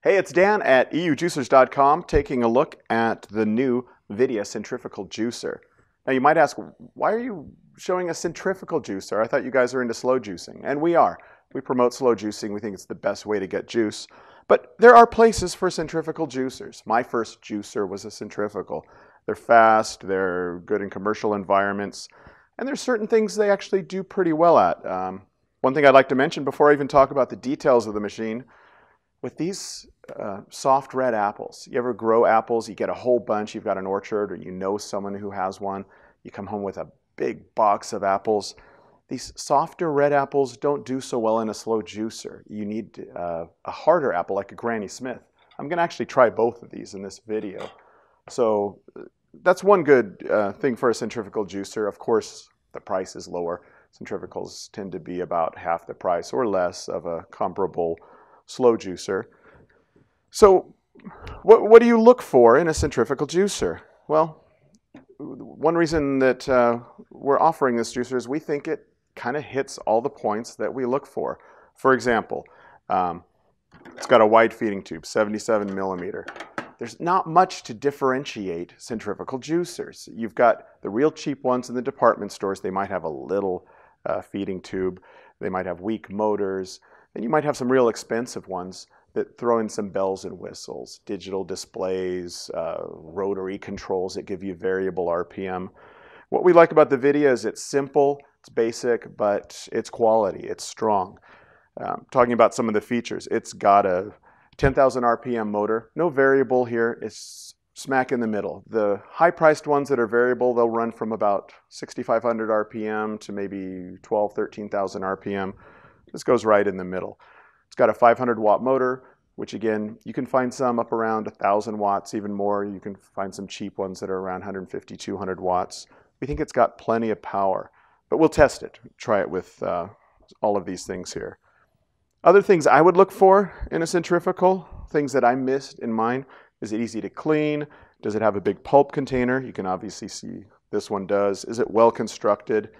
Hey, it's Dan at EUJUICERS.com taking a look at the new Vidia centrifugal juicer. Now you might ask, why are you showing a centrifugal juicer? I thought you guys are into slow juicing, and we are. We promote slow juicing. We think it's the best way to get juice. But there are places for centrifugal juicers. My first juicer was a centrifugal. They're fast, they're good in commercial environments, and there's certain things they actually do pretty well at. One thing I'd like to mention before I even talk about the details of the machine, with these soft red apples, you ever grow apples, you get a whole bunch, you've got an orchard or you know someone who has one, you come home with a big box of apples. These softer red apples don't do so well in a slow juicer. You need a harder apple like a Granny Smith. I'm going to actually try both of these in this video. So that's one good thing for a centrifugal juicer. Of course, the price is lower. Centrifugals tend to be about half the price or less of a comparable slow juicer. So what do you look for in a centrifugal juicer? Well, one reason that we're offering this juicer is we think it kind of hits all the points that we look for. For example, it's got a wide feeding tube, 77 millimeter. There's not much to differentiate centrifugal juicers. You've got the real cheap ones in the department stores. They might have a little feeding tube. They might have weak motors. And you might have some real expensive ones that throw in some bells and whistles, digital displays, rotary controls that give you variable RPM. What we like about the Vidia is it's simple, it's basic, but it's quality, it's strong. Talking about some of the features, it's got a 10,000 RPM motor, no variable here, it's smack in the middle. The high-priced ones that are variable, they'll run from about 6,500 RPM to maybe 12,000, 13,000 RPM. This goes right in the middle. It's got a 500 watt motor, which again, you can find some up around 1,000 watts, even more. You can find some cheap ones that are around 150, 200 watts. We think it's got plenty of power, but we'll test it, try it with all of these things here. Other things I would look for in a centrifugal, things that I missed in mine, is it easy to clean? Does it have a big pulp container? You can obviously see this one does. Is it well constructed?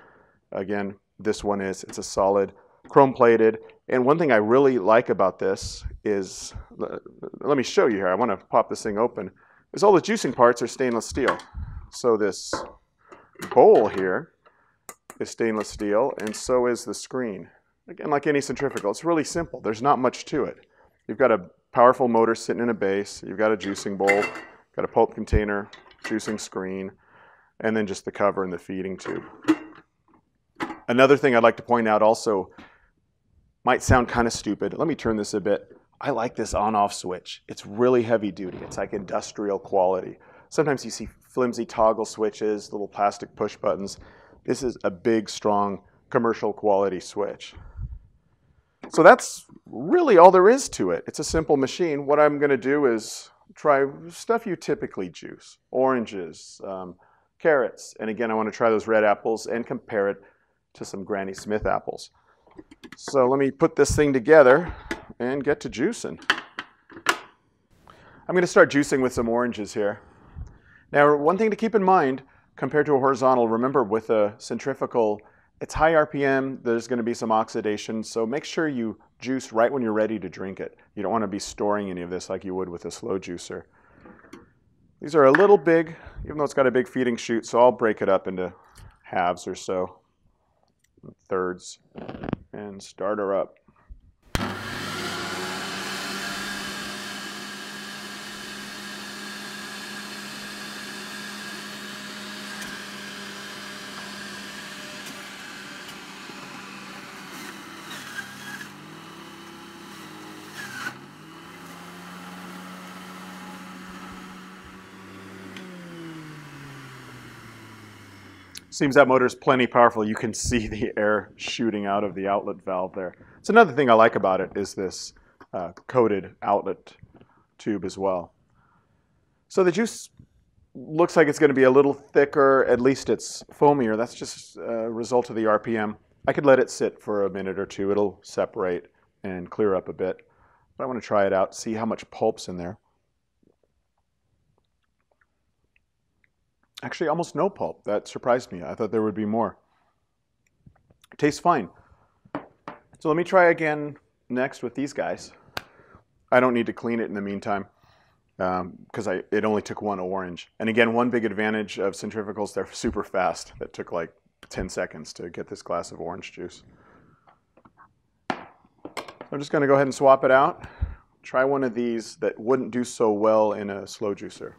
Again, this one is. It's a solid chrome plated. And one thing I really like about this is, let me show you here. I want to pop this thing open. Is all the juicing parts are stainless steel. So this bowl here is stainless steel, and so is the screen. Again, like any centrifugal, it's really simple. There's not much to it. You've got a powerful motor sitting in a base. You've got a juicing bowl, got a pulp container, juicing screen, and then just the cover and the feeding tube. Another thing I'd like to point out also, might sound kind of stupid. Let me turn this a bit. I like this on-off switch. It's really heavy duty. It's like industrial quality. Sometimes you see flimsy toggle switches, little plastic push buttons. This is a big, strong, commercial quality switch. So that's really all there is to it. It's a simple machine. What I'm going to do is try stuff you typically juice. Oranges, carrots, and again, I want to try those red apples and compare it to some Granny Smith apples. So let me put this thing together and get to juicing. I'm going to start juicing with some oranges here. Now, one thing to keep in mind, compared to a horizontal, remember with a centrifugal, it's high RPM, there's going to be some oxidation, so make sure you juice right when you're ready to drink it. You don't want to be storing any of this like you would with a slow juicer. These are a little big, even though it's got a big feeding chute, so I'll break it up into halves or so, thirds, and start her up. Seems that motor is plenty powerful. You can see the air shooting out of the outlet valve there. So another thing I like about it is this coated outlet tube as well. So the juice looks like it's going to be a little thicker, at least it's foamier. That's just a result of the RPM. I could let it sit for a minute or two. It'll separate and clear up a bit. But I want to try it out, see how much pulp's in there. Actually, almost no pulp. That surprised me. I thought there would be more. Tastes fine. So let me try again next with these guys. I don't need to clean it in the meantime because it only took one orange. And again, one big advantage of centrifugals, they're super fast. That took like 10 seconds to get this glass of orange juice. I'm just going to go ahead and swap it out. Try one of these that wouldn't do so well in a slow juicer.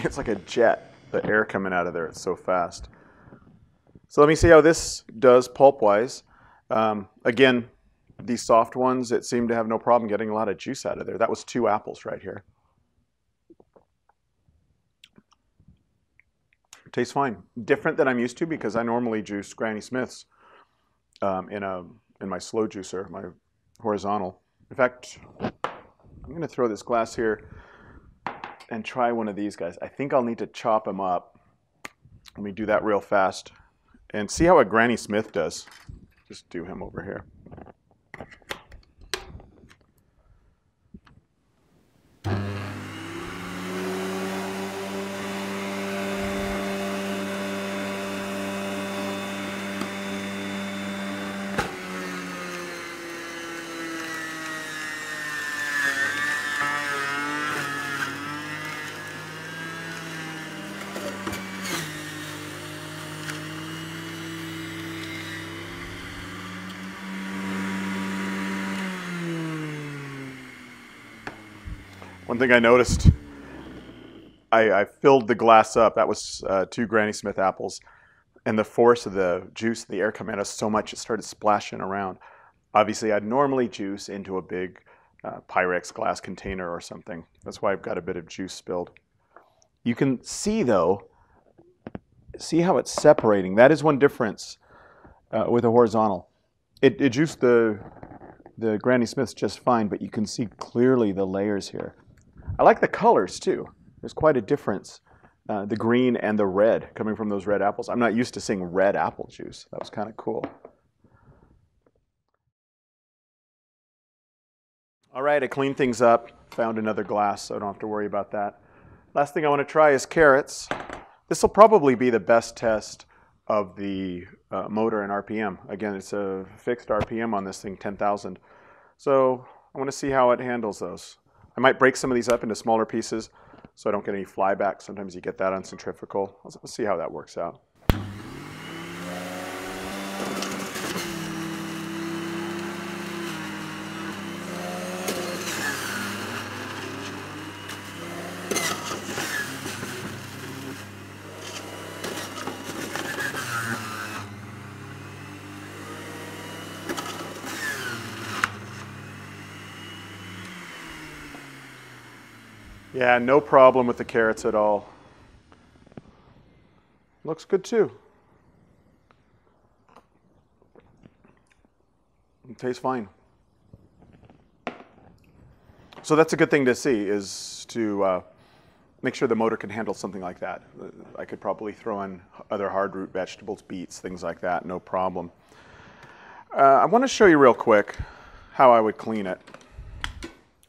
It's like a jet, the air coming out of there. It's so fast. So let me see how this does pulp-wise. Again, these soft ones, it seemed to have no problem getting a lot of juice out of there. That was 2 apples right here. Tastes fine. Different than I'm used to because I normally juice Granny Smiths in my slow juicer, my horizontal. In fact, I'm going to throw this glass here and try one of these guys. I think I'll need to chop them up. Let me do that real fast and see how a Granny Smith does. Just do him over here. One thing I noticed, I filled the glass up. That was 2 Granny Smith apples. And the force of the juice, the air coming at us so much, it started splashing around. Obviously, I'd normally juice into a big Pyrex glass container or something. That's why I've got a bit of juice spilled. You can see, though, see how it's separating. That is one difference with a horizontal. It juiced the Granny Smiths just fine, but you can see clearly the layers here. I like the colors too. There's quite a difference. The green and the red coming from those red apples. I'm not used to seeing red apple juice. That was kind of cool. All right, I cleaned things up. Found another glass, so I don't have to worry about that. Last thing I want to try is carrots. This will probably be the best test of the motor and RPM. Again, it's a fixed RPM on this thing, 10,000. So I want to see how it handles those. I might break some of these up into smaller pieces so I don't get any flyback. Sometimes you get that on centrifugal. Let's see how that works out. Yeah, no problem with the carrots at all. Looks good too. It tastes fine. So that's a good thing to see, is to make sure the motor can handle something like that. I could probably throw in other hard root vegetables, beets, things like that, no problem. I want to show you real quick how I would clean it.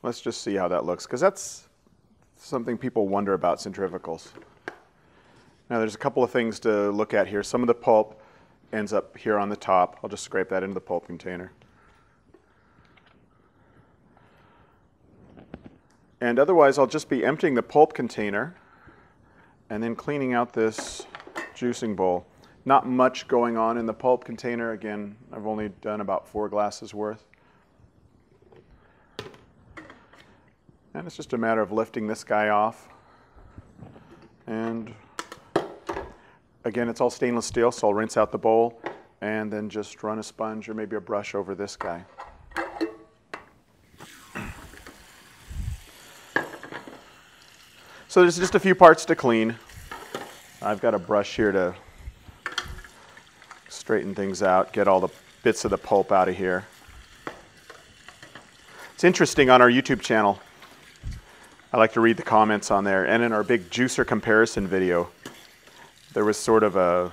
Let's just see how that looks, because that's something people wonder about centrifugals. Now there's a couple of things to look at here. Some of the pulp ends up here on the top. I'll just scrape that into the pulp container. And otherwise I'll just be emptying the pulp container and then cleaning out this juicing bowl. Not much going on in the pulp container. Again, I've only done about 4 glasses worth. And it's just a matter of lifting this guy off. And again, it's all stainless steel, so I'll rinse out the bowl and then just run a sponge or maybe a brush over this guy. So there's just a few parts to clean. I've got a brush here to straighten things out, get all the bits of the pulp out of here. It's interesting on our YouTube channel. I like to read the comments on there, and in our big juicer comparison video, there was sort of a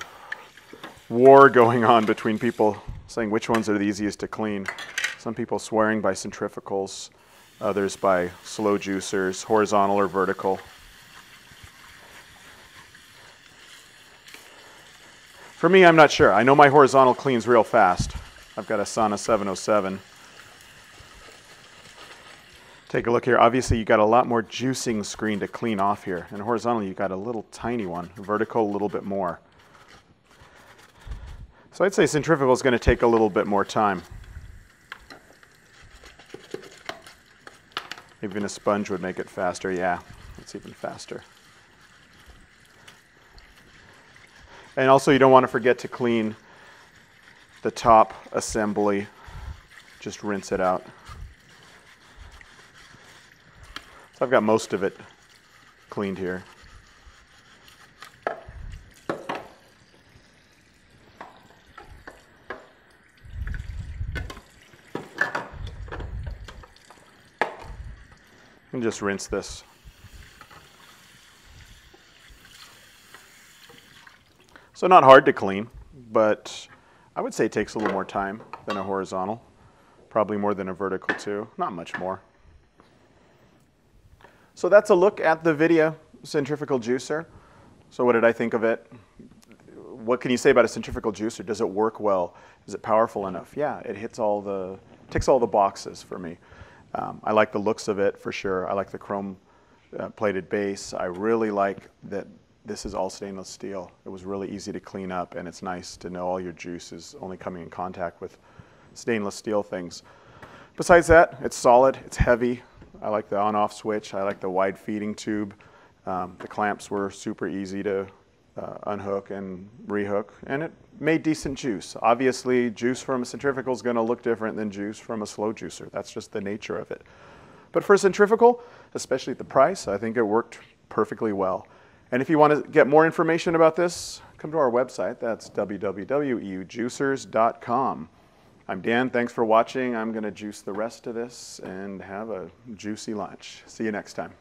war going on between people saying which ones are the easiest to clean. Some people swearing by centrifugals, others by slow juicers, horizontal or vertical. For me, I'm not sure. I know my horizontal cleans real fast. I've got a Sana 707. Take a look here. Obviously, you got a lot more juicing screen to clean off here. And horizontally, you got a little tiny one. Vertical, a little bit more. So I'd say centrifugal is going to take a little bit more time. Even a sponge would make it faster. Yeah, it's even faster. And also, you don't want to forget to clean the top assembly. Just rinse it out. So I've got most of it cleaned here. And just rinse this. So not hard to clean, but I would say it takes a little more time than a horizontal. Probably more than a vertical too, not much more. So that's a look at the Vidia centrifugal juicer. So what did I think of it? What can you say about a centrifugal juicer? Does it work well? Is it powerful enough? Yeah, it ticks all the boxes for me. I like the looks of it for sure. I like the chrome plated base. I really like that this is all stainless steel. It was really easy to clean up, and it's nice to know all your juice is only coming in contact with stainless steel things. Besides that, it's solid, it's heavy. I like the on-off switch. I like the wide feeding tube. The clamps were super easy to unhook and rehook, and it made decent juice. Obviously, juice from a centrifugal is going to look different than juice from a slow juicer. That's just the nature of it. But for a centrifugal, especially at the price, I think it worked perfectly well. And if you want to get more information about this, come to our website. That's www.EUJUICERS.CZ. I'm Dan. Thanks for watching. I'm going to juice the rest of this and have a juicy lunch. See you next time.